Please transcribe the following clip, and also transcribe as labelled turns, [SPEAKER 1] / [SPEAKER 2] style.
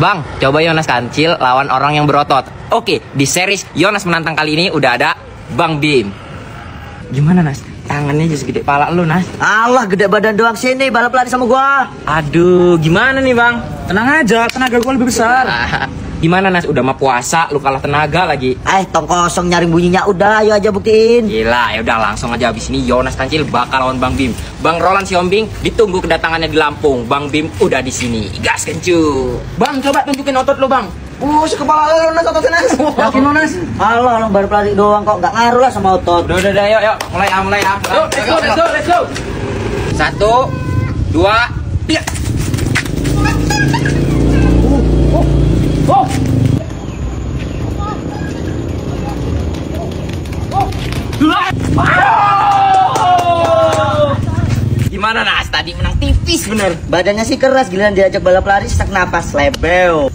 [SPEAKER 1] Bang, coba Yonas Kancil lawan orang yang berotot. Oke, di series Yonas menantang kali ini udah ada Bang Bim. Gimana Nas? Tangannya aja segede pala lu Nas.
[SPEAKER 2] Allah, gede badan doang, sini balap lari sama gua.
[SPEAKER 1] Aduh, gimana nih Bang?
[SPEAKER 3] Tenang aja, tenaga gua lebih besar.
[SPEAKER 1] Gimana Nas? Udah mah puasa, lu kalah tenaga lagi.
[SPEAKER 2] Tong kosong nyari bunyinya, udah ayo aja buktiin.
[SPEAKER 1] Gila, ya udah langsung aja abis ini Yonas Kancil bakal lawan Bang Bim. Bang Roland Siombing ditunggu kedatangannya di Lampung. Bang Bim udah di sini. Gas kencu. Bang, coba tunjukin otot lu Bang.
[SPEAKER 2] Sekepala lu Nas, ototnya Nas.
[SPEAKER 3] Yakin lu Nas?
[SPEAKER 2] Allah, lo baru pelari doang kok, gak ngaruh lah sama otot.
[SPEAKER 1] Udah, yuk. Mulai ya. Let's go. 1, 2, 3. Gimana Nas? Tadi menang tipis bener.
[SPEAKER 2] Badannya sih keras, giliran diajak balap lari sesak napas, lebeo.